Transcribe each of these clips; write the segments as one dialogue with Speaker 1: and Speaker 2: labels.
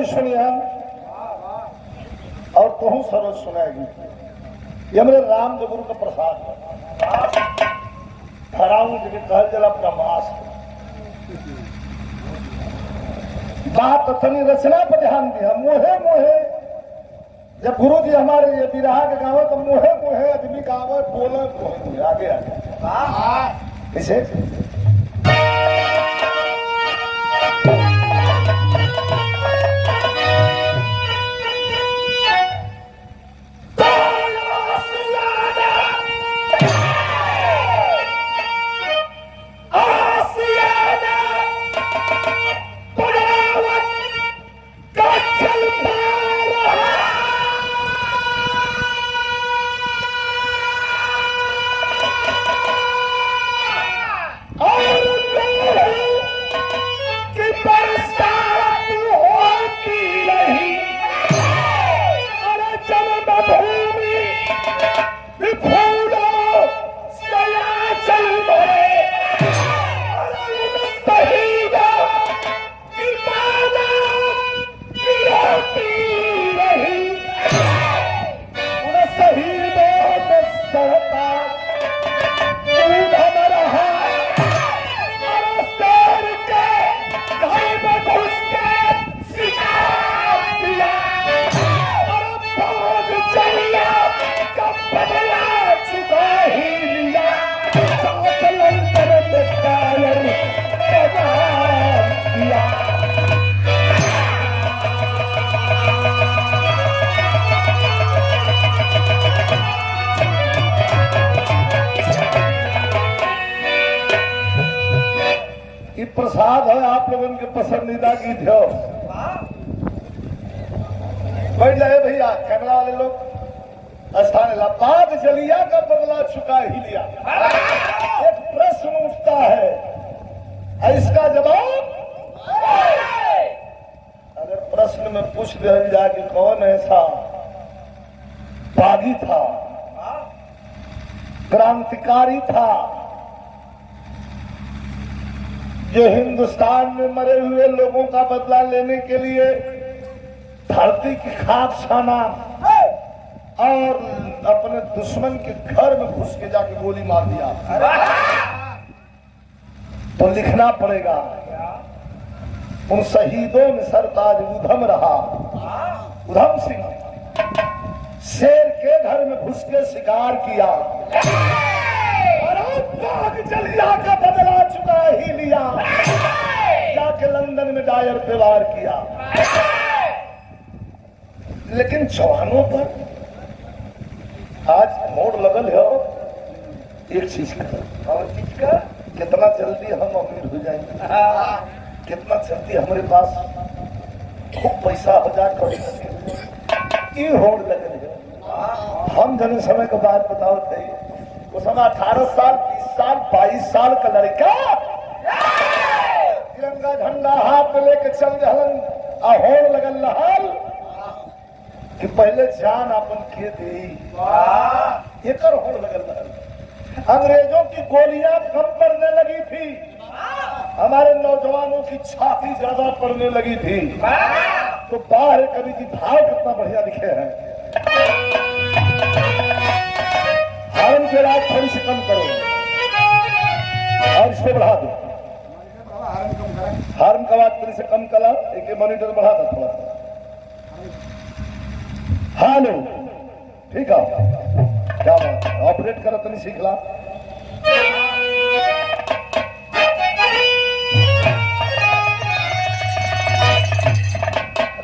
Speaker 1: भी सुनिया और तुम सरोज सुनाएगी। ये मेरे राम गुरु का प्रसाद है। हराऊं जी कहल जला प्रमास बात तनी रचना पर ध्यान दिया। मुहे मुहे जब गुरु जी हमारे ये विराह के गाँव तो मुहे मुहे आदमी गाँव बोले आगे आगे इसे प्रसाद है आप लोगों के पसंदीदा गीत हो। बैठ जाए भैया कैमरा वाले लोग स्थान बाग जलिया का बदला चुका ही लिया। एक प्रश्न उठता है इसका जवाब अगर प्रश्न में पूछ दिया जाए कि कौन ऐसा बागी था, क्रांतिकारी था जो हिंदुस्तान में मरे हुए लोगों का बदला लेने के लिए धरती की खाक छाना और अपने दुश्मन के घर में घुस के जाके गोली मार दिया, तो लिखना पड़ेगा उन शहीदों में सरताज उधम रहा। उधम सिंह शेर के घर में घुस के शिकार किया बाग जलिया का बदला चुका ही लिया, जाके लंदन में डायर पे वार किया। लेकिन जवानों पर आज मोड़ लगल है एक चीज का। और चीज का कितना जल्दी हम अमीर हो जाएंगे, कितना जल्दी हमारे पास खूब पैसा हो जाए कभी होड़ लगल है। हम जन समय को बात बताओ थे उस समय 18 साल 20 साल 22 साल का लड़का तिरंगा झंडा हाथ में लेके चल जहलन होड़ लगल रहल कि पहले जान अपन के दी एक होड़ लगल रहल। अंग्रेजों की गोलियां कम पड़ने लगी थी, हमारे नौजवानों की छाती ज्यादा पड़ने लगी थी। तो बाहर कवि की भाव कितना बढ़िया लिखे हैं। हारम के रात थोड़ी सी कम करो और इसको बढ़ा दो। हारम का बात थोड़ी से कम करा, एक मॉनिटर बढ़ा दो थोड़ा सा। हालो ठीक है, क्या बात है, ऑपरेट करो तो नहीं सीख ला।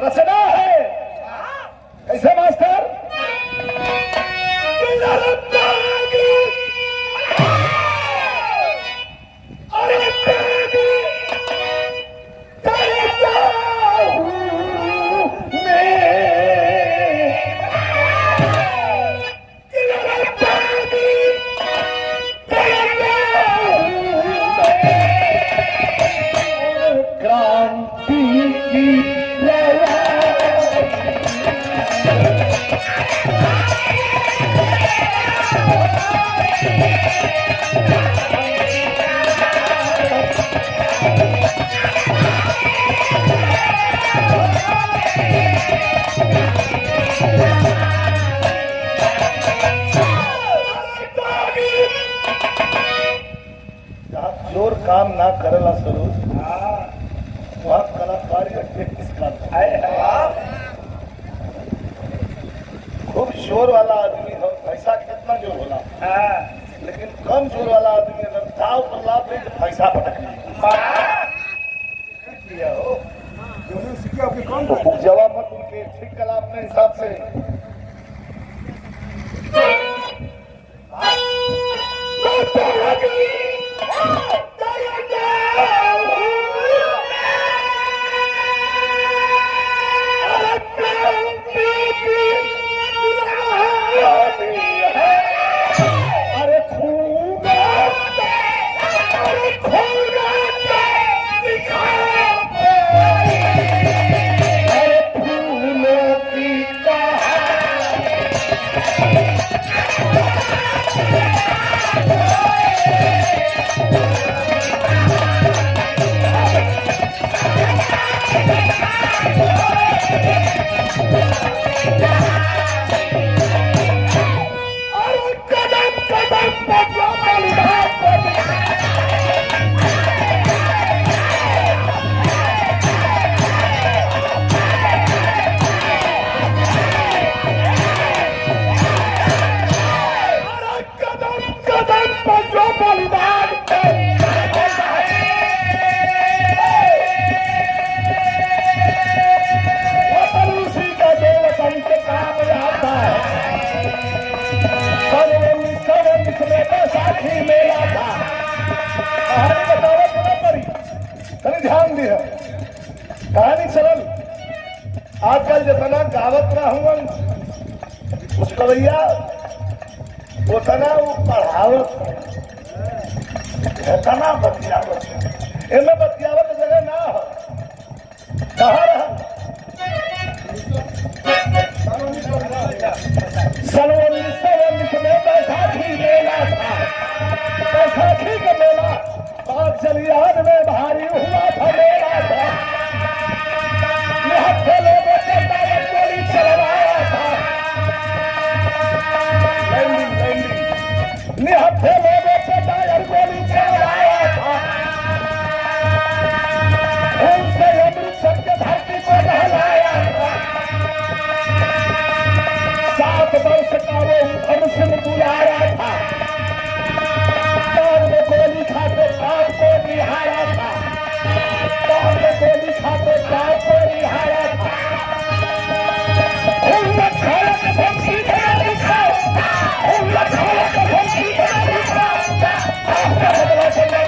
Speaker 1: रचना है कैसे मास्टर? जोर काम ना करेला सरोज वहाँ कलाकारी का प्रैक्टिस करता है। खूब जोर वाला आदमी हो पैसा कितना जोर होला लेकिन कम जोर वाला आदमी अगर दाव पर लाभ दे तो पैसा पटक तो जवाब मत उनके ठीक कला अपने हिसाब से कहानी सरल आजकल जितना गावत ना हुआ उस कवैया उतना वो पढ़ावत इतना बतियावत इनमें बतियावत जगह ना हो कहा रहा सन 1919 में बैसाखी मेला था। बैसाखी का मेला बात चलियान में भारी हुआ था मेला था। निहत्थे लोगों ने ताकत गोली चलवाया था। लैंडिंग निहत्थे लोगों पे टायर गोली चलवाया था। उनसे अमृतसर के धरती को नहलाया था। 7 वर्ष का वो उधम सिंह बुलाया था। कान में गोली खाते कान को निहारा था। कान में गोली खाते कान को निहारा था। उनमें खाने के भक्ति का दिखा। उनमें खाने के भक्ति का दिखा। आपका बदला चलना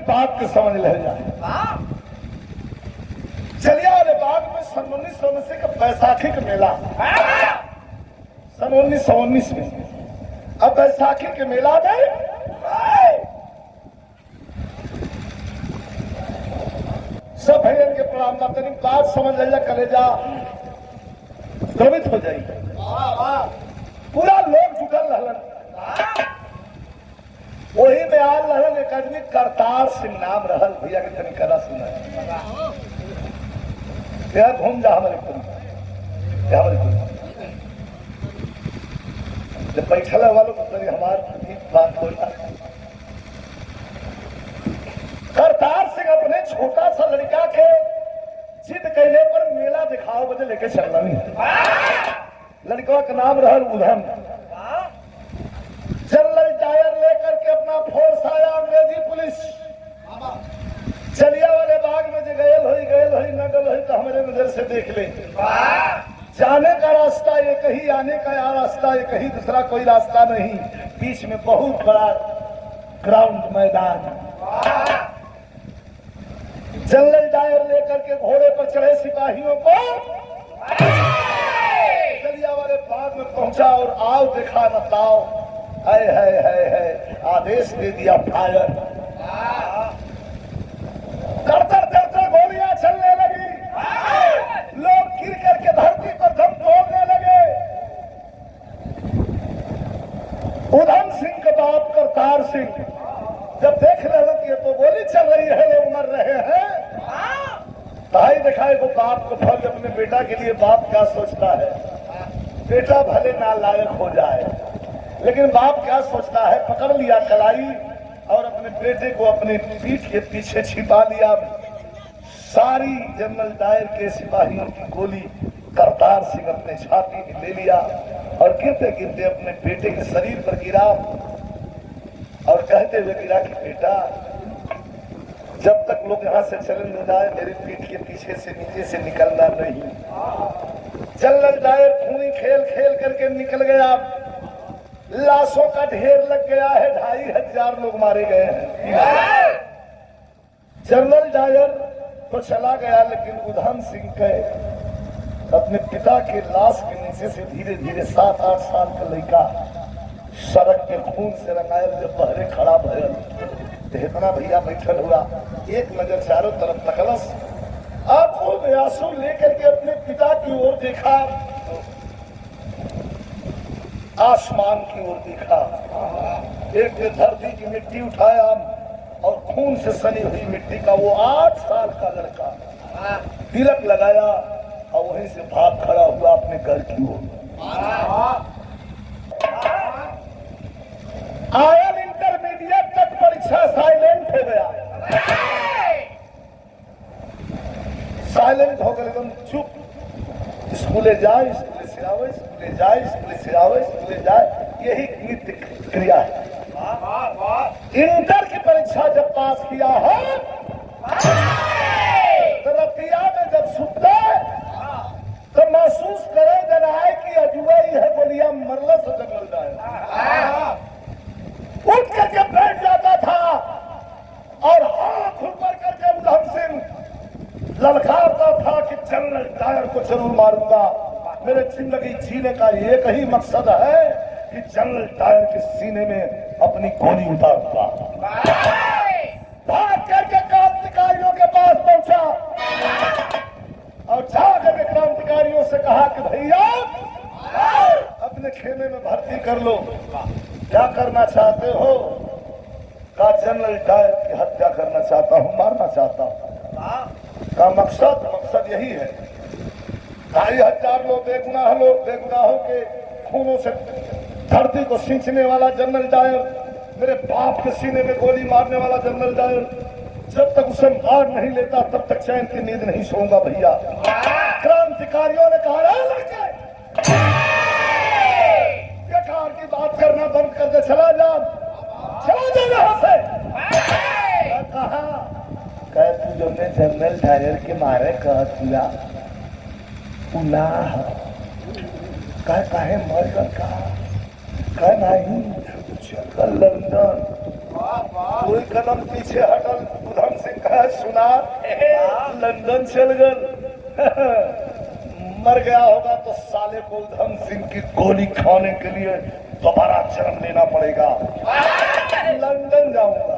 Speaker 1: बात को समझ ले जाए। चलिए वाले बाग में सन 1919 का बैसाखी का मेला सन 1919 में। अब बैसाखी के मेला में सब भैया के प्रणाम ना तनी बात समझ ले जा कलेजा द्रवित हो जाएगी। पूरा लोग जुटल रहलन। वही में आल रहन एक आदमी करतार सिंह नाम रहल भैया के तनी कदा सुना यार घूम जा हमारे जब बैठल वालों को तरी हमारे बात बोला। करतार सिंह अपने छोटा सा लड़का के जिद कहने पर मेला दिखाओ बजे लेके चलना नहीं। लड़का का नाम रहल उधम। जनरल टायर लेकर के अपना फोर्स आया अंग्रेजी पुलिस। चलिया वाले बाग में जो गयल हुई न गल हुई तो हमारे नजर से देख ले। जाने का रास्ता एक ही, आने का रास्ता एक ही, दूसरा कोई रास्ता नहीं। बीच में बहुत बड़ा ग्राउंड मैदान। जनरल टायर लेकर के घोड़े पर चढ़े सिपाहियों को चलिया वाले बाग में पहुंचा और आओ देखा न ताओ है आदेश दे दिया फायर। करतर गोलियां चलने लगी। लोग गिर करके धरती पर दम तोड़ने लगे। उधम सिंह के बाप करतार सिंह जब देख रहे गोली चल रही है, लोग मर रहे हैं। ताई दिखाए को बाप को फर्ज अपने बेटा के लिए बाप क्या सोचता है। बेटा भले नालायक हो जाए, लेकिन बाप क्या सोचता है, पकड़ लिया कलाई और अपने बेटे को अपने पीठ के पीछे छिपा लिया। सारी जनरल डायर के सिपाहियों की गोली करतार सिंह अपने छाती में ले लिया और गिरते गिरते अपने बेटे के शरीर पर गिरा और कहते हुए गिरा कि बेटा, जब तक लोग यहाँ से चले न जाए मेरी पीठ के पीछे से नीचे से निकलना नहीं। जनरल डायर खूनी खेल खेल करके निकल गया। लाशों का ढेर लग गया है, 2500 लोग मारे गए हैं। जनरल डायर तो चला गया, लेकिन उधम सिंह के अपने पिता के लाश के नीचे से धीरे धीरे 7-8 साल का लड़का सड़क के खून से रंगायल जब पहरे खड़ा भयल तो इतना भैया बैठल हुआ, एक नजर चारों तरफ तकलस, आंखों में आंसू लेकर के अपने पिता की ओर देखा, आसमान की ओर देखा। एक धरती की मिट्टी उठाया और खून से सनी हुई मिट्टी का वो 8 साल का लड़का तिलक लगाया और वहीं से भाग खड़ा हुआ अपने घर की ओर। आयल इंटरमीडिएट तक परीक्षा साइलेंट हो गया, साइलेंट हो गए, एकदम चुप। स्कूले जाए, स्कूले से आवे, स्कूले जाए, स्कूले से आवे, स्कूले जाए, यही नित्य क्रिया है। इंटर की परीक्षा जब पास किया है तो रतिया में जब सुनते तो महसूस करे जनाए कि अजुआ ही है, बोलिया मरला से जंगल जाए। उठ करके बैठ जाता था और हाथ ऊपर करके उधम सिंह ललकारता था कि जनरल डायर को जरूर मारूंगा। मेरे जिंदगी जीने का एक ही मकसद है कि जनरल डायर के सीने में अपनी गोली उतारूंगा। भाग करके क्रांतिकारियों के पास पहुंचा और जाकर के क्रांतिकारियों से कहा कि भैया अपने खेमे में भर्ती कर लो, क्या करना चाहते हो? का जनरल डायर की हत्या करना चाहता हूं, मारना चाहता हूं। का मकसद यही है। 2500 लोग बेगुनाहों के खूनों से धरती को सींचने वाला जनरल डायर, मेरे बाप के सीने में गोली मारने वाला जनरल डायर, जब तक उसे मार नहीं लेता तब तक चैन की नींद नहीं सोऊंगा भैया। क्रांतिकारियों ने कहा लड़के बेकार की बात करना बंद कर दे, चला जा यहाँ से। कहा कह तू जो ने जनरल डायर के मारे कह दिया उलाह कहे मर कर कहा नहीं चल लंदन। कोई कदम पीछे हटल, उधम सिंह कहा सुना लंदन चल गल। मर गया होगा तो साले को उधम सिंह की गोली खाने के लिए दोबारा जन्म लेना पड़ेगा। लंदन जाऊंगा।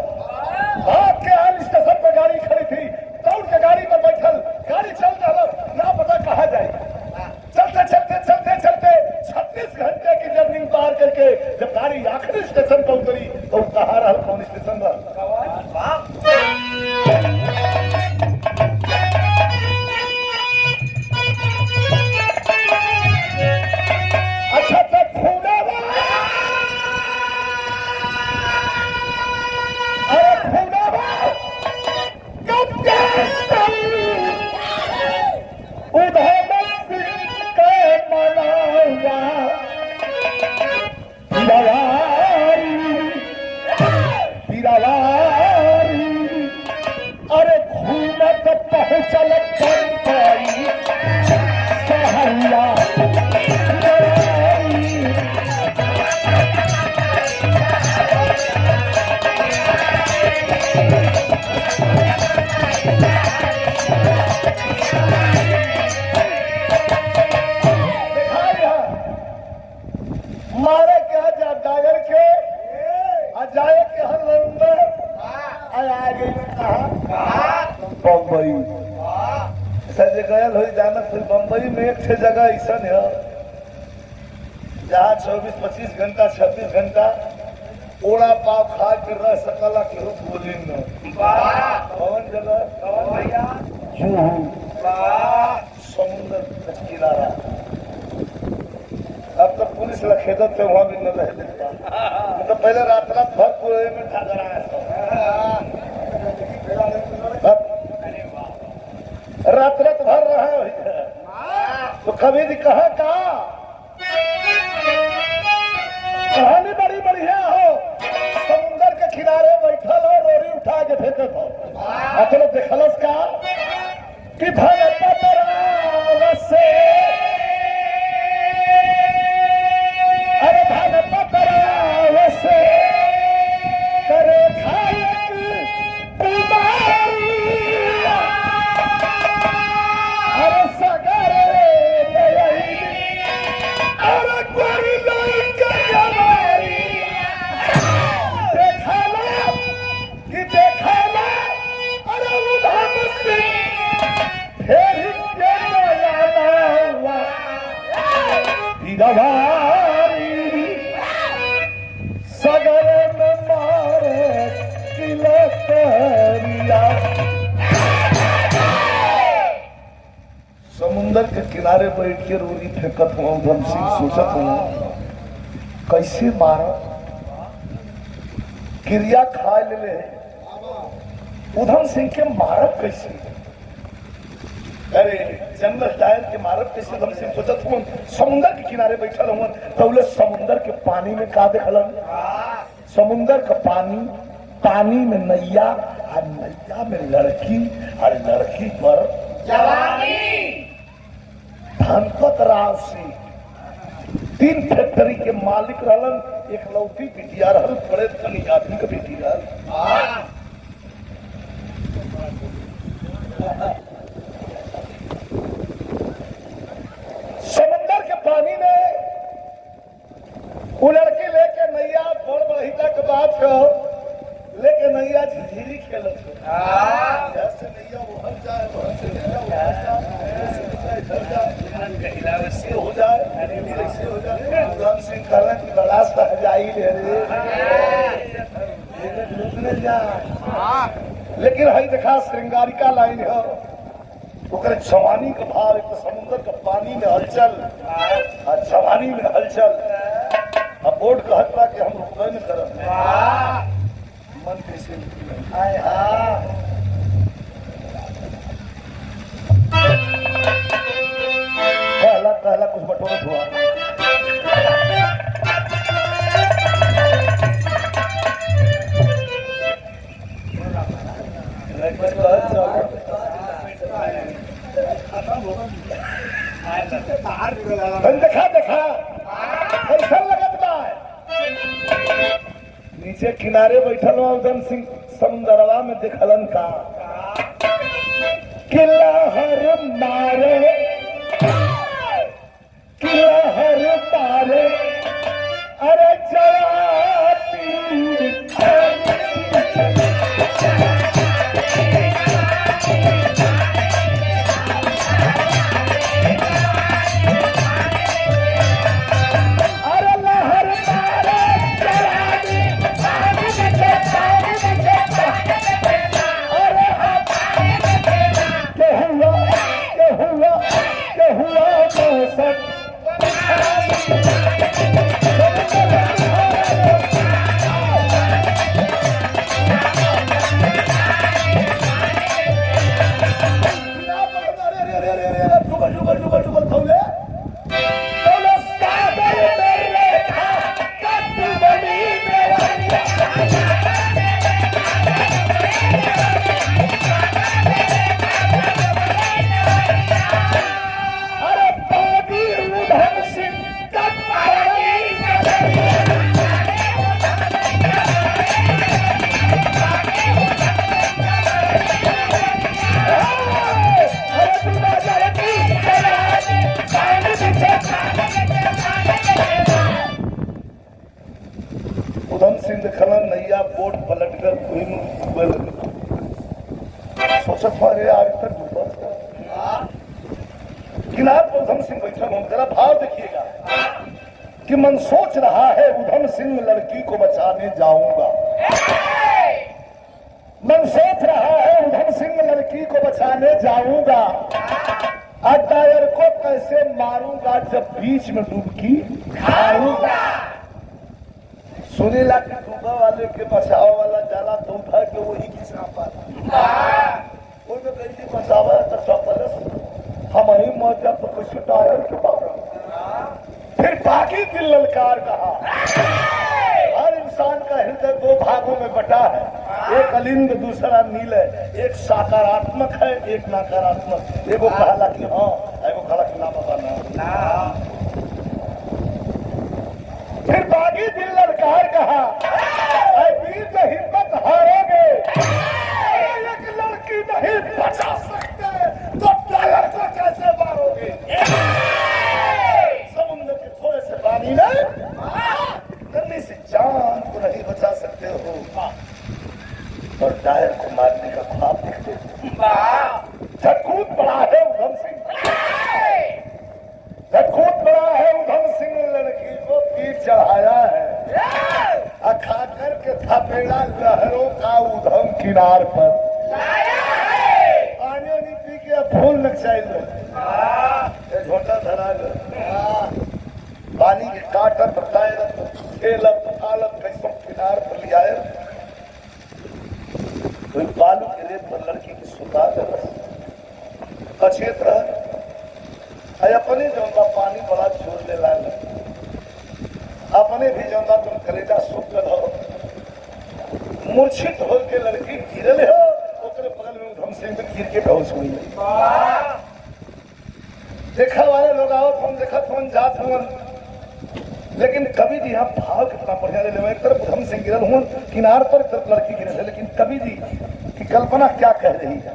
Speaker 1: भाग के हाल स्टेशन पर गाड़ी खड़ी थी, दौड़ के गाड़ी पर बैठल, गाड़ी चल रहा ना पता कहा जाए। चलते चलते चलते चलते 36 घंटे की जर्नी पार करके जब गाड़ी आखिरी स्टेशन पर उतरी तो कहा रहा कौन स्टेशन पर? अच्छा तक खूना अरे घूमत पहुंचल मारे क्या जा डागर के जाए के हर अंदर आगे कहा बम्बई सजे गयल हो जाना। फिर बम्बई में एक जगह ऐसा है जहाँ 24-25 घंटा 26 घंटा ओड़ा पाव खा के रह सकला के बोली न जुहू समुद्र का किनारा। अब तो पुलिस लखेदत थे वहां भी न रह देता, तो पहले रात भर पूरे में ठाकर आया था। रात भर रहा तो कभी भी कहा कहानी बड़ी बढ़िया हो, समुद्र के किनारे बैठल हो, रोरी उठा के फेंकत हो। चलो देखलस का कि से अरे से करे खायक अरे सगरे अरे कोई देखला अरे उधम सिंह फिर सगरे में मारे तिलकरिया। समुंदर के किनारे बैठ के रोरी फेंकत हुआ उधम सिंह सोचत हुआ कैसे मारा क्रिया खा ले उधम सिंह के मारब कैसे, अरे जंगल टायर के मारब कैसे उधम सिंह सोचत हुआ। समुंदर के किनारे बैठल हुआ तो समुंदर के पानी में का देखलन, समुंदर का पानी में नैया और नैया में लड़की और लड़की पर जवानी। धनपत राव सिंह 3 फैक्ट्री के मालिक रहलन, एक लौटी बिटिया रहल, बड़े धनी आदमी का बेटी रहल। समंदर के पानी में वो लड़की लेके नैया बोल बढ़िया के बात कहो लेके नैया झिझिरी खेलत हो। जैसे नैया उहर जाए वहां से नैया उहर जाए, इधर जाए ऐसे हो जाए ऐसे हो जाए। उधम सिंह कहला कि बड़ा सहजाई ले रे जा, लेकिन हई देखा श्रृंगारिका लाइन हो ओकरे जवानी का भाव, एक समुद्र का पानी में हलचल और जवानी में हलचल। अब बोर्ड कहता कि हम रुकबे न करब, मन कैसे आए। पहला कुछ बटोरत हुआ देखा कैसा लगत बा। नीचे किनारे बैठल हुआ उधम सिंह समुद्रवा में देखलन का किला हर मारे अरे नैया बोट पलट कर सोचत हमारे आज तक किनार पर उधम सिंह बैठा हूं। जरा भाव देखिएगा कि मन सोच रहा है उधम सिंह लड़की को बचाने जाऊंगा, मन सोच रहा है उधम सिंह लड़की लड़की को बचाने जाऊंगा और टायर को कैसे मारूंगा जब बीच में डुबकी खाऊंगा। सुनीला के डूबा वाले के बचाव वाला जाला तो उठा के वही की सांपा वो तो कैसे बचावा तो सफल हम ही मौजा तो कुछ टायर के बाबा फिर बाकी दिल ललकार कहा। हर इंसान का हृदय दो भागों में बटा है, एक अलिंग दूसरा नील है, एक सकारात्मक है एक नकारात्मक। एगो कहला कि हाँ, एगो कहला कि ना बाबा ना। फिर बागी दिल ललकार कहा, वीर तो हिम्मत हारोगे, एक लड़की नहीं बचा सकते तो टायर को कैसे मारोगे। समुद्र के थोड़े से पानी में करने से जान को नहीं बचा सकते हो और टायर को मारने का ख्वाब देखते हो। झटकूट बड़ा है उधम सिंह, झटकूट बड़ा है उधम सिंह ने लड़की को तीर चढ़ाया है। अखा करके थपेड़ा लहरों का उधम किनार पर पानी नहीं पी के फूल न चाहिए झोटा धरा पानी के काटत टायरत खेलत हालत कैसे किनार पर लिया है। कोई बालू के रेत पर लड़की की सुता अचेत रह अपने जौंदा पानी बड़ा छोड़ ले लाल अपने भी जौंदा तुम कलेजा सूख हो मूर्छित हो के लड़की गिरल हो ओकरे बगल में उधम सिंह गिर के बेहोश हुई। देखा वाले लोग आओ तुम देखा तुम जात हुआ लेकिन कवि जी यहाँ भाव कितना बढ़िया ले ले। एक तरफ उधम सिंह गिरल हूँ किनार पर एक तरफ लड़की गिरल है लेकिन कवि जी की कल्पना क्या कह रही है।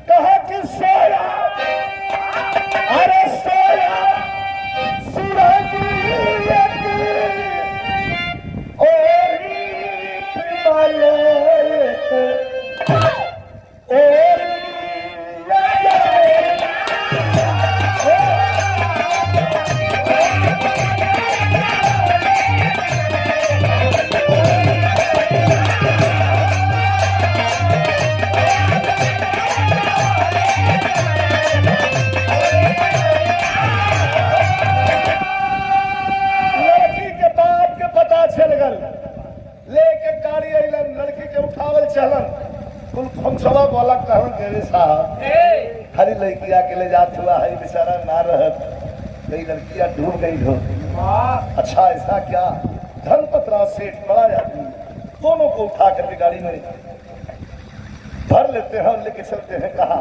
Speaker 1: कहा कि सोया अरे सोया सूरज बोला कहूँ साहब हरी लड़किया के ले जात हुआ हरी बेचारा ना रहत कई लड़कियां डूब गई हो। अच्छा ऐसा क्या धनपतराव सेठ बड़ा आदमी दोनों को उठा करके गाड़ी में भर लेते हैं और लेके चलते हैं। कहा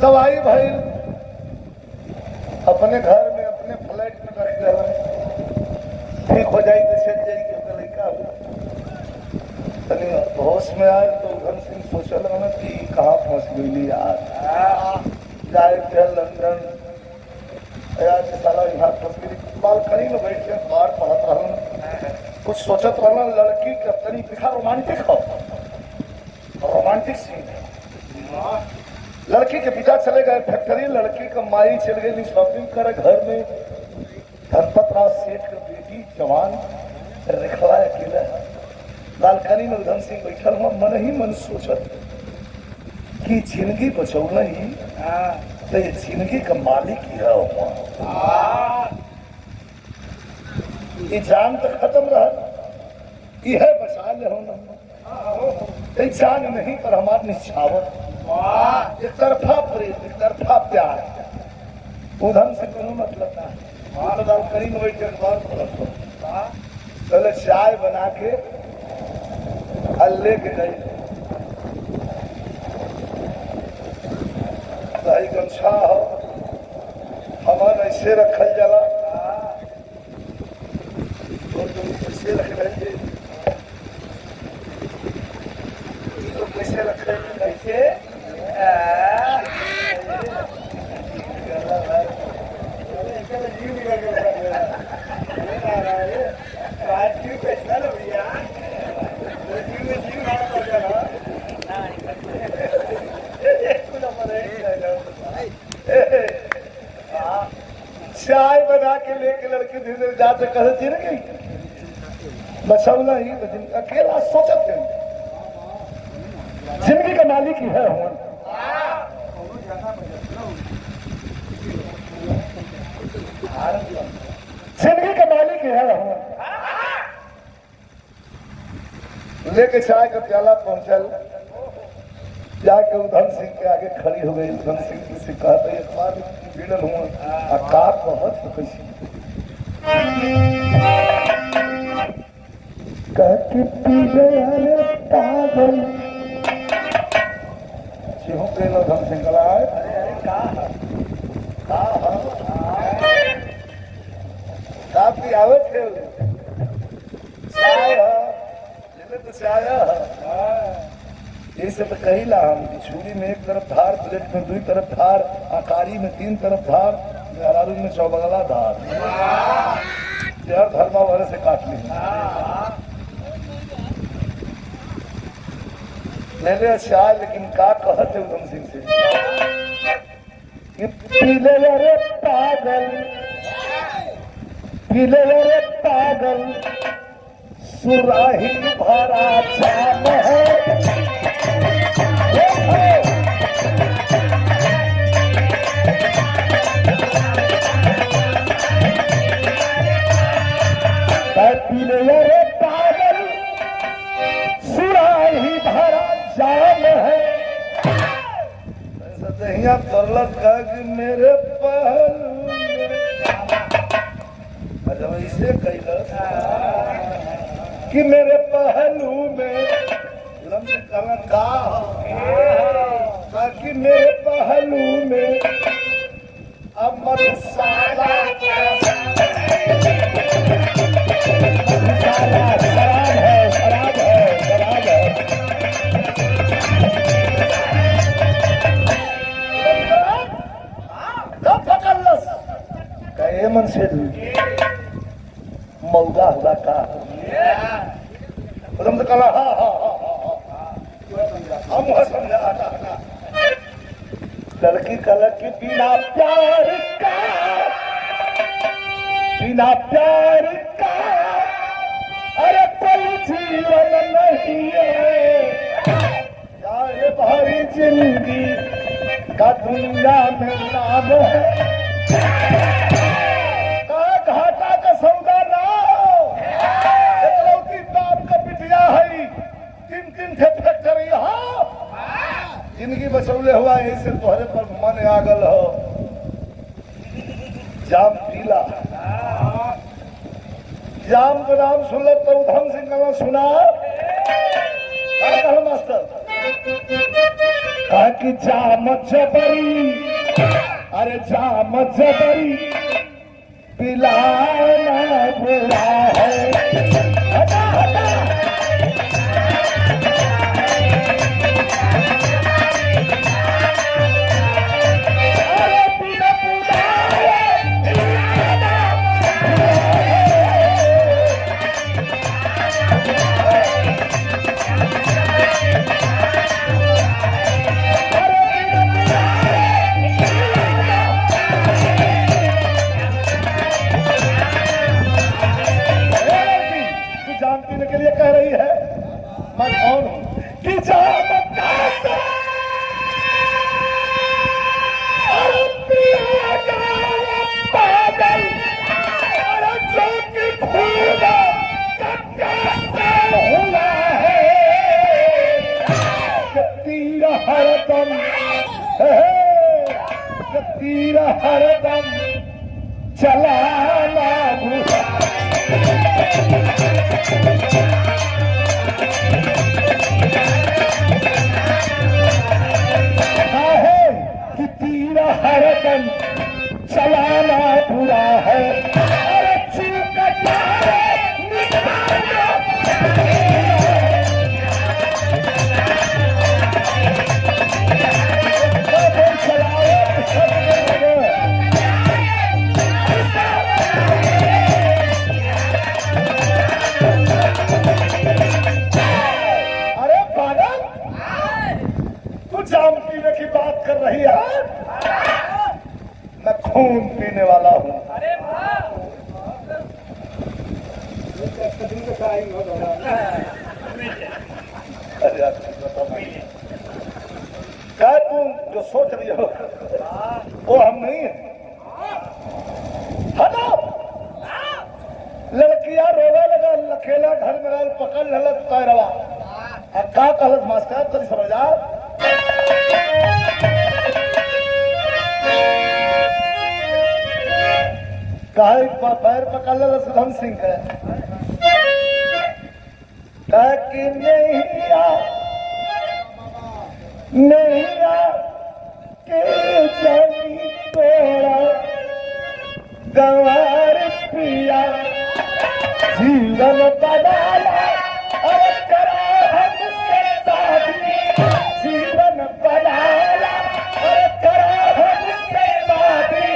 Speaker 1: दवाई भाई अपने घर में अपने फ्लैट में रख दे ठीक हो जाएगी तो चल जाएगी लड़का होश में आए तो उधम सिंह सोचल ना कि कहाँ फंस गई यार जाए थे लंदन यार साला यहाँ बालकनी में बैठ के बाहर पढ़त रहा कुछ सोचत रहा लड़की का तनी दिखा रोमांटिक हो रोमांटिक सीन लड़की के पिता चले गए फैक्ट्री लड़की का माई चल गई शॉपिंग करे घर में धनपतराव सेठ का बेटी जवान रिखवा अकेला बालकनी में उधम सिंह बैठल हुआ मन ही मन सोचत कि जिंदगी बचौना ही तो ये जिंदगी का मालिक ही है हुआ ये जान तो खत्म रहा यह बचा ले होना जान नहीं पर हमारे निछावत एक तरफा प्रेम एक तरफा प्यार उधम से कोनो मतलब ना करी में बैठ के पहले चाय बना के हल्ले के गई सही गमछा हो हमार ऐसे रखल जाला और तुम कैसे रख रहे कैसे रख रहे कैसे चाय बना के लेके लड़की धीरे धीरे जाते कहे चिर गई बचौला ही अकेला सोचत है जिंदगी का मालिक ही है हम जिंदगी का मालिक ही है हम लेके चाय का प्याला पहुंचल जाके उधम सिंह के आगे खड़ी हो गई उधम सिंह से कहते एक बार भिड़ल हुआ का कहत कैसी कह के पीले अरे पागल सिंह के उधम सिंह कला अरे का पियावे थे चाय है तो चाय इसे तो कहिला हम छुरी में एक तरफ धार प्लेट में दुई तरफ धार आकारी में तीन तरफ धार मेहरारू में चौबगला धार यार धर्मा वाले से काट ली ले ले चाय लेकिन का कहते उधम सिंह से पीले रे पागल पीले रे पागल सुराही भरा जाम है पीले रे पागल सुराही भरा जाम है दहिया तरलत का कि मेरे पहलू जब इसे कहला कि मेरे पहलू में का कि मेरे पहलू में अमर साला शराब है शराब है शराब है कब पकड़लस कहे मन से मौगा हुआ का तुम तो कला हाँ हाँ हम समझा लड़की कल की बिना प्यार का अरे कोई जीवन नहीं है चाहे भारी जिंदगी का दुनिया में नाम है घाटा का सौदा ना बाप का पिटिया है तीन फैक्टरी हो जिंदगी बचौले हुआ ऐसे तोहरे पर मन आगल हो जाम पीला जाम का नाम सुन तो उधम सिंह का नाम सुना मास्टर कहा कि जाम जबरी अरे जाम जबरी पिलाना बुरा है हटा हटा तीर हरदम चलाना बुरा लगन चलाना बुरा है, अरे चूक जाए जाम पीने की बात कर रही है, मैं खून पीने वाला हूँ। क्या तुम जो सोच रही हो वो हम नहीं है। हटो, लड़कियां रोवे लगा, लखेला घर में गल पकड़ ललत पैरवा का कहलत मास्टर तो समझा पैर पकड़ ले सुधम सिंह है कि नैया के जानी तोड़ा गंवार पिया जीवन बदला और करा हमसे शादी, जीवन बदला और करा हमसे शादी,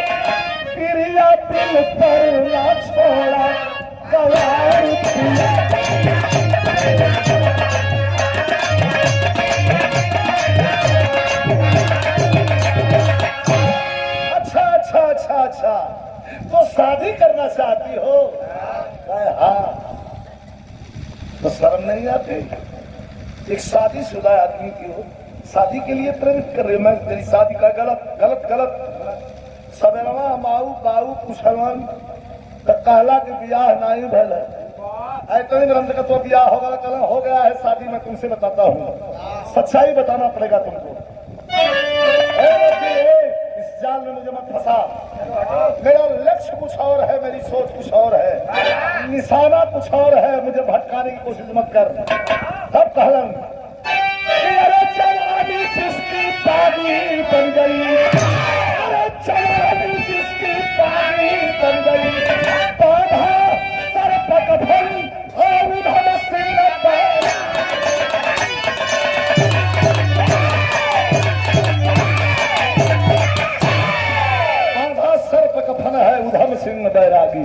Speaker 1: प्रिया दिल पर ना छोड़ा गंवार पिया। अच्छा तो शादी करना चाहती हो? हाँ, तो शर्म नहीं आती? एक शादीशुदा आदमी की हो, शादी के लिए प्रेरित कर रही मैं तेरी शादी का गलत गलत गलत सबेरवा माऊ बाऊ कुशलवन कहला के ब्याह नहीं भल है, ऐसे ग्रंथ का तो ब्याह हो गया है, शादी मैं तुमसे बताता हूँ, सच्चाई बताना पड़ेगा तुमको। इस जाल में मुझे मत फंसा, मेरा लक्ष्य कुछ और है, मेरी सोच कुछ और है, निशाना कुछ और है, मुझे भटकाने की कोशिश मत कर। तब कहलन अरे जवानी जिसकी पानी बन गई, अरे जवानी जिसकी पानी बन गई, बाधा सर पकड़न और उधर सिंह कफन है उधम सिंह बैरागी,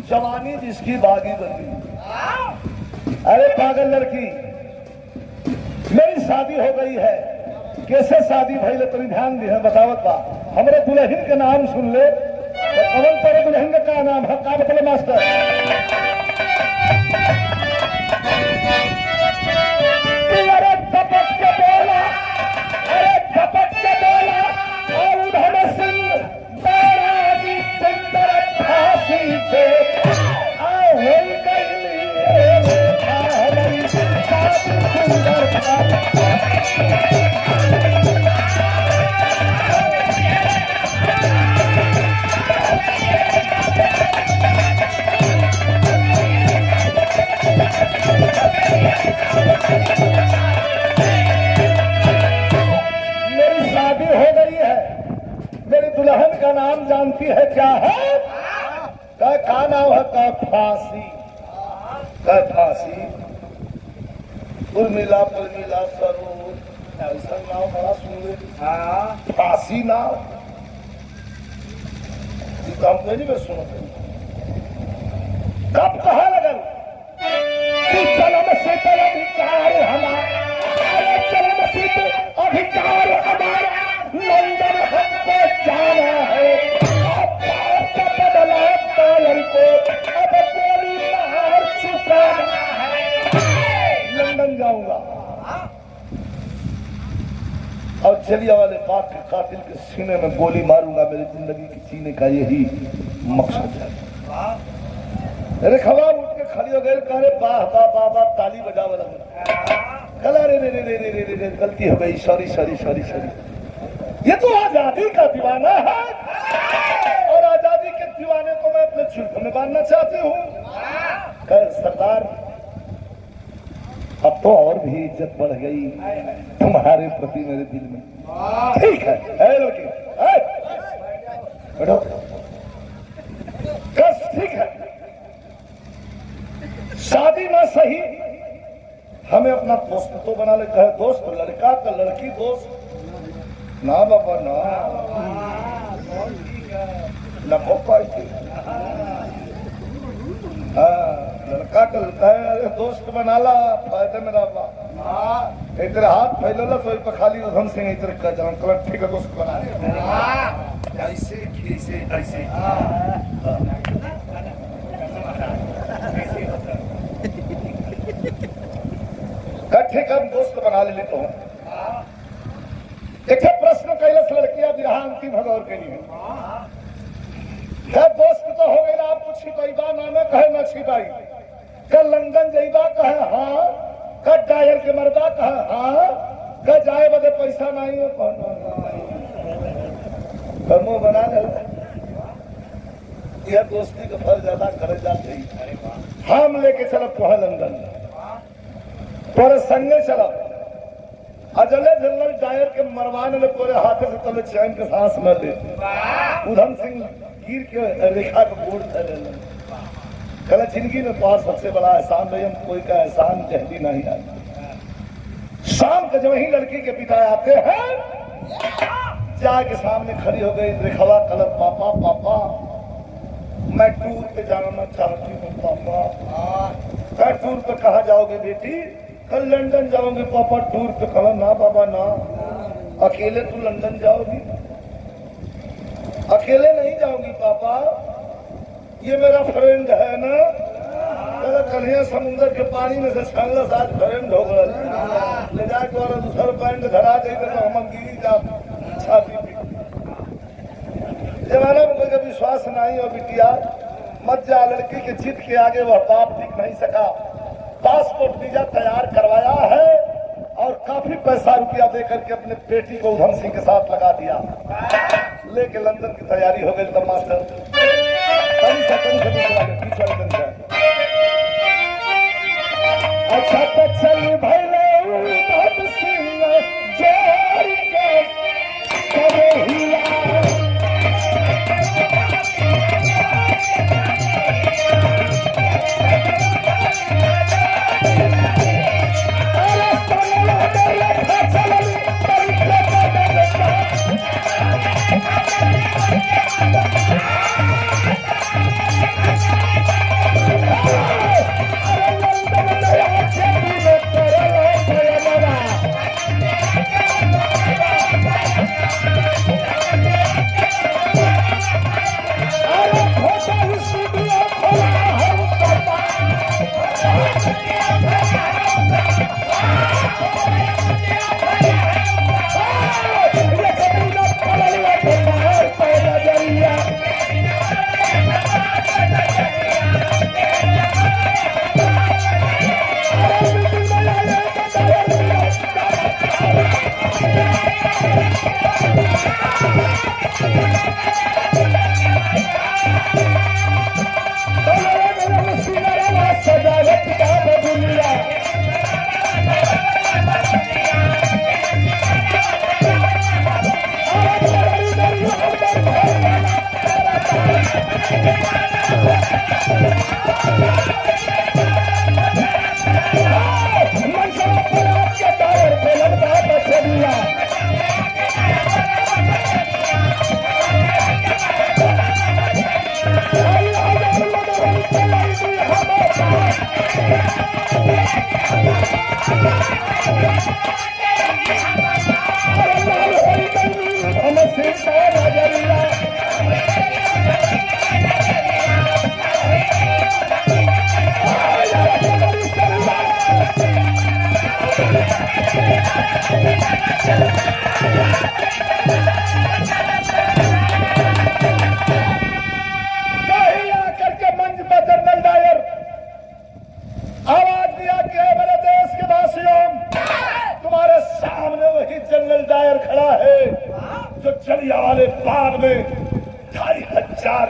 Speaker 1: जवानी जिसकी बागी बनी। अरे पागल लड़की, मेरी शादी हो गई है, कैसे शादी भइले तभी ध्यान दी है, बतावत बा हमरे दुल्हन के नाम सुन ले, तो कमल तेरे दुल्हन का नाम है का बतले मास्टर? अरे टपक के बोला, अरे टपक के बोला और उधम सिंह बैरागी सुंदर फांसी से आओ गई हमारी शादी सुंदर। मेरी शादी हो गई है, मेरी दुल्हन का नाम जानती है क्या है? का नाम है का फांसी, का फांसी, उर्मिला पुर्मिला सरूर, ऐसा नाम बड़ा सुन, फांसी नाम काम नहीं मैं सुना। कब कहा लगन जन्म से अधिकार हमारा, जन्म से अधिकार हमारा, लंदन हमको जाना है, बदला पालन को अब गोली मार चुकाना है, लंदन जाऊंगा और जलियांवाले बाग के कातिल के सीने में गोली मारूंगा, मेरी जिंदगी की जीने का यही मकसद है। अरे खबर उठ के खड़ी हो गए, कह रहे वाह वाह वाह वाह, ताली बजा वाला कला रे रे रे रे रे रे रे, गलती हो गई, सॉरी सॉरी सॉरी सॉरी। ये तो आजादी का दीवाना है और आजादी के दीवाने को मैं अपने जुल्फ में बांधना चाहती हूँ। कह सरदार अब तो और भी इज्जत बढ़ गई तुम्हारे प्रति मेरे दिल में, ठीक है लड़की बैठो। बस ठीक है, शादी ना सही, हमें अपना दोस्त तो बना ले। कहे दोस्त लड़का का लड़की दोस्त ना बाबा ना, लखो पाई थी। लड़का का अरे दोस्त बना ला, फायदे में रहा। इधर हाथ फैलला तो पर खाली उधम सिंह इधर का जन कलर ठीक है दोस्त बना ले। ऐसे ऐसे ऐसे ठीक हम दोस्त बना ले लेता हूँ। एक प्रश्न कैलस लड़कियां विरहा अंतिम भगौर के लिए दोस्त तो हो गई, आप कुछ छिपाईबा नामे कहे न छिपाई। कल लंदन जईबा कहे हाँ, कल डायर के मरबा कहे हाँ, कल जाए बदे पैसा नहीं है कमो बना ले। यह दोस्ती का फल ज्यादा करे जाते ही हम लेके चलब तो है लंदन तोरे संगे चलब। अजले जल्लर डायर के मरवाने ले पूरे हाथे से तले चैन के सांस न ले। उधम सिंह गिर के रेखा को बोर्ड कर कल जिंदगी में पास सबसे बड़ा एहसान भाई, हम कोई का एहसान कहती नहीं आई। शाम को जब वही लड़की के पिता आते हैं, जाके सामने खड़ी हो गई रेखावा कलर, पापा पापा मैं टूर पे जाना चाहती हूँ पापा। क्या टूर पे कहा जाओगे बेटी? कल लंदन जाओगे पापा टूर पे। कहा ना बाबा ना, अकेले तू लंदन जाओगी? अकेले नहीं जाऊंगी पापा, ये मेरा फ्रेंड है ना। कन्हैया समुद्र के पानी में से छानला साथ फ्रेंड हो गया ले जाए तो दूसरा पैंट धरा दे तो हम गिरी जा छाती पे। जमाना में कोई का विश्वास नहीं हो बिटिया, मत जा। लड़की के जिद के आगे वह बाप टिक नहीं सका। पासपोर्ट वीजा तैयार करवाया है और काफी पैसा रुपया देकर के अपने बेटी को उधम सिंह के साथ लगा दिया। लेके लंदन की तैयारी हो गई। तब मास्टर अच्छा तो चल भैले उधम सिंह जोर के कबहिया।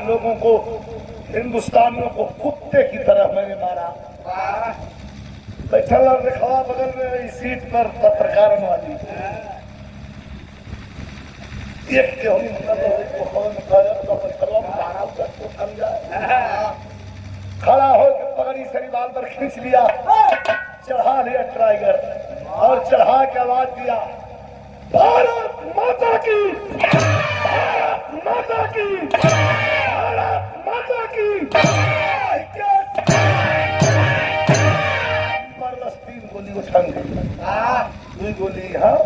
Speaker 1: लोगों को, हिंदुस्तानियों को कुत्ते की तरह मैंने मारा। बैठा रखा बगल में सीट पर पत्रकार वाली। एक के होनी मतलब तो खबर में कहा तो अपन करवा में जाना उधर तो थम जाए। खड़ा हो के पगड़ी शरीबाल पर खींच लिया, चढ़ा लिया टाइगर और चढ़ा के आवाज दिया, भारत माता की, भारत माता की, भारत माता की। बरस 3 गोली उछल गई, 2 गोली हाँ,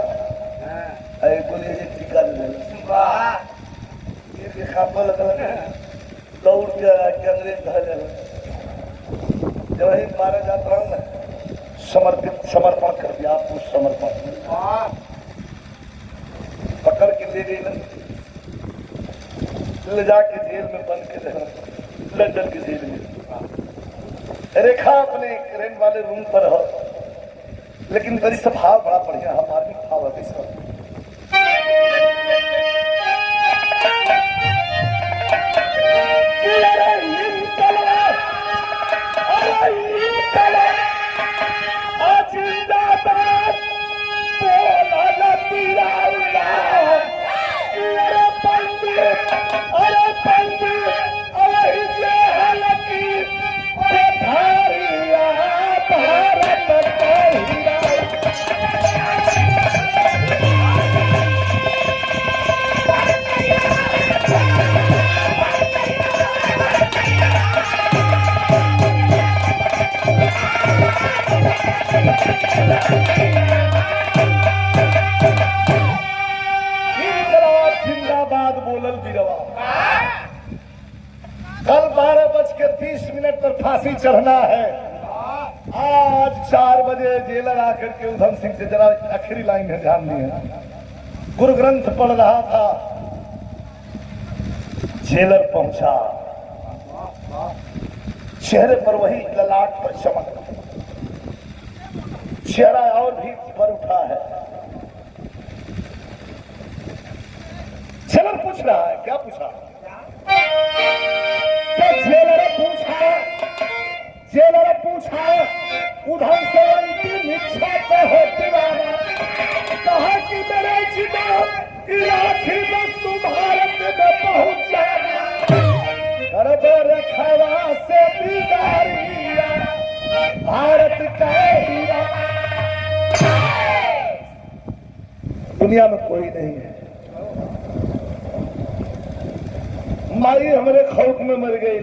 Speaker 1: एक गोली एक टीका दे ये खापा लगा दौड़ के अंग्रेज धर जब वही मारा जाता हूँ ना, समर्पण कर दिया आपको, समर्पण पकड़ के ले गई ना, ले जाके जेल में बंद के रहा, लंदन की जेल में। रेखा अपने रेंट वाले रूम पर हो, लेकिन कभी सब भाव बड़ा बढ़िया है, मार्मिक भाव है सब। जिंदाबाद बोलल बिरवा। कल 12:30 पर फांसी चढ़ना है। आज 4 बजे जेलर आकर के उधम सिंह से जरा आखिरी लाइन है, ध्यान दिए। गुरु ग्रंथ पढ़ रहा था, जेलर पहुंचा, चेहरे पर वही ललाट पर चमक, चेहरा और भी पर उठा है। जेलर पूछ रहा है, क्या पूछा? तो जेलर पूछा उधर से अंतिम इच्छा तो होती वाला, कहा कि मेरे जिनाब इलाही में तुम भारत में पहुंच जाना, रखवा से बिगाड़िया भारत का हीरा। दुनिया में कोई नहीं है। माई हमारे खौफ में मर गई,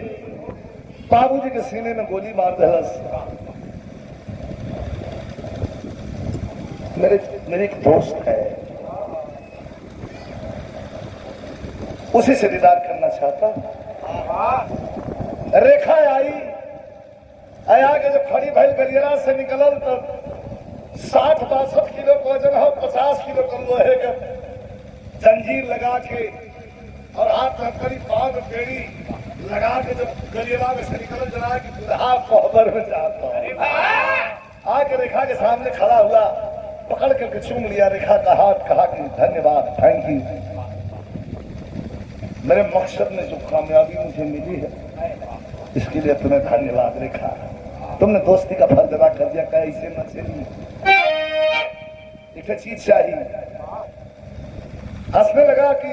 Speaker 1: बाबूजी के सीने में गोली मार दहलस। मेरे एक दोस्त है, उसी से दीदार करना चाहता। रेखा आई, आया के जब खड़ी भैल गरिया से निकलल तो 60-62 किलो का वजन हो, 50 किलो का लोहे का जंजीर लगा के और हाथ में करीब पांव में पेड़ी लगा के जब गरिया में से निकल जरा कि दुल्हा कोहबर में जाता आके रेखा के सामने खड़ा हुआ, पकड़ करके चूम लिया रेखा का हाथ, कहा कि धन्यवाद, थैंक यू, मेरे मकसद में जो कामयाबी मुझे मिली है इसके लिए तुम्हें धन्यवाद रेखा, तुमने दोस्ती का फर्ज अदा कर दिया। कैसे न चली, एक चीज चाहिए। हंसने लगा कि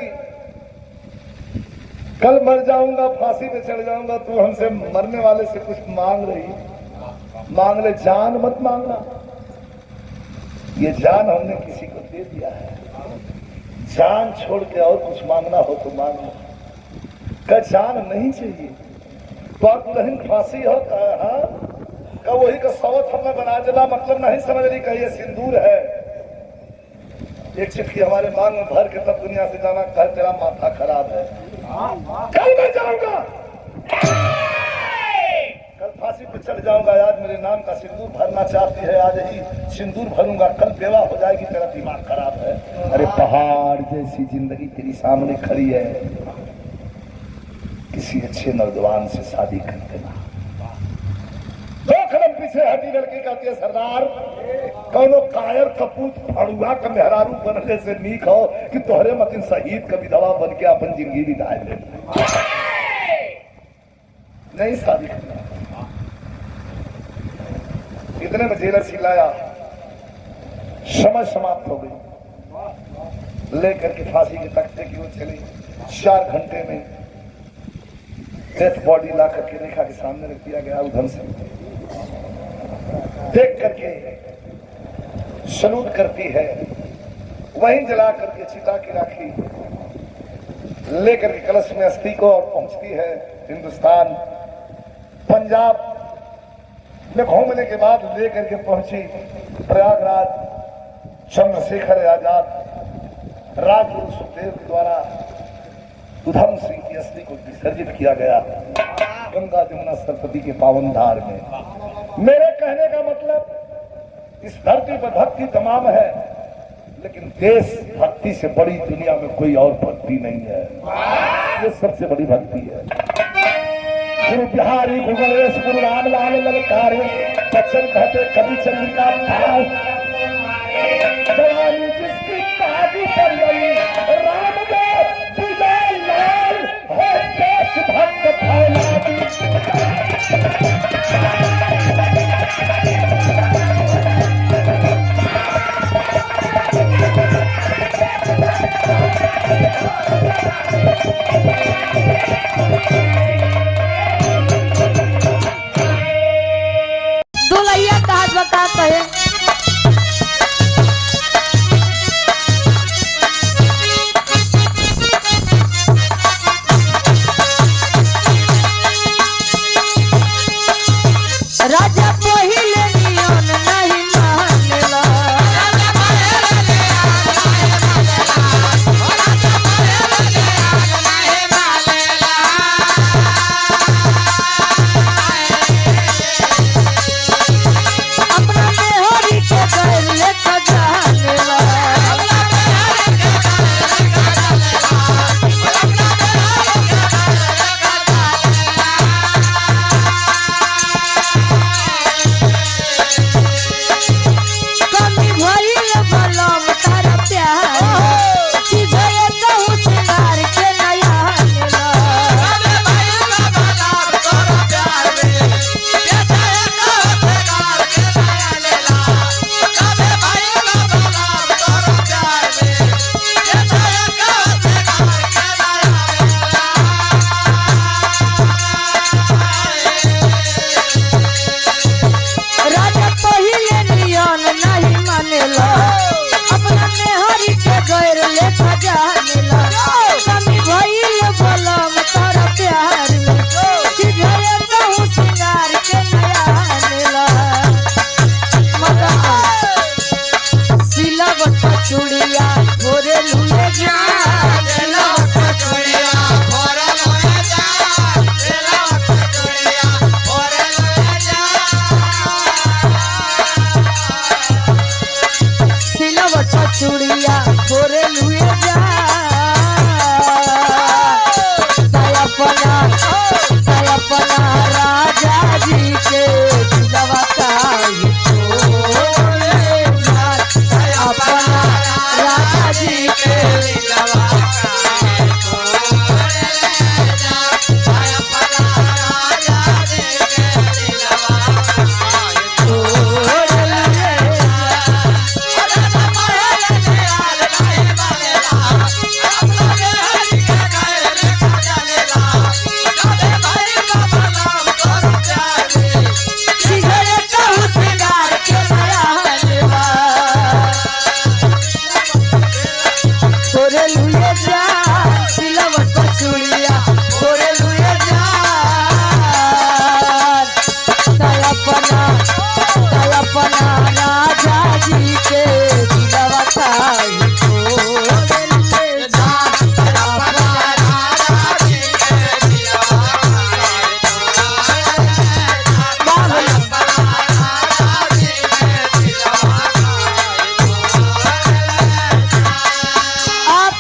Speaker 1: कल मर जाऊंगा, फांसी पे चढ़ जाऊंगा, तू हमसे मरने वाले से कुछ मांग रही, मांग ले, जान मत मांगना, ये जान हमने किसी को दे दिया है, जान छोड़ के और कुछ मांगना हो तो मांग लो। का जान नहीं चाहिए, बात दुल्हन फांसी हो का वही का सवत हमने बना दिला, मतलब नहीं समझ रही का ये सिंदूर है, एक चिट्ठी हमारे मांग में भर के तब दुनिया से जाना, कल तेरा माथा खराब है, कल मैं जाऊंगा, कल फांसी पे चढ़ जाऊंगा, आज मेरे नाम का सिंदूर भरना चाहती है, आज ही सिंदूर भरूंगा, कल बेवा हो जाएगी, तेरा दिमाग खराब है। अरे पहाड़ जैसी जिंदगी तेरी सामने खड़ी है, किसी अच्छे नौजवान से शादी कर देना। 2 कदम पीछे हटी लड़की कहती है, सरदार कौनो कायर कपूत फड़ुआ का मेहरारू बनने से नीक हो कि तोहरे मतिन शहीद का विधवा बन के अपन जिंदगी बिताए ले, नहीं शादी करना। इतने में जेलर चिल्लाया, समझ समाप्त हो गई। लेकर के फांसी के तख्ते की ओर चले। 4 घंटे में डेथ बॉडी ला करके रेखा के सामने रख दिया गया। उधम से देख करके सलूट करती है, वहीं जला करके चिता की राखी लेकर के कलश में अस्थि को और पहुंचती है हिंदुस्तान। पंजाब में घूमने के बाद लेकर के पहुंची प्रयागराज। चंद्रशेखर आजाद राजगुरु सुखदेव के द्वारा उधम सिंह की अस्थि को विसर्जित किया गया गंगा जमुना सरस्वती के पावन धार में। मेरे कहने का मतलब इस धरती पर भक्ति तमाम है, लेकिन देश भक्ति से बड़ी दुनिया में कोई और भक्ति नहीं है। ये सबसे बड़ी भक्ति है। गुरु बिहारी गुरु गणेश गुरु रामलाल ललकारी बच्चन कहते कवि चंद्रिका भाव जवानी जिसकी ताजी कर गई राम में विजय लाल हो देश भक्त भावना।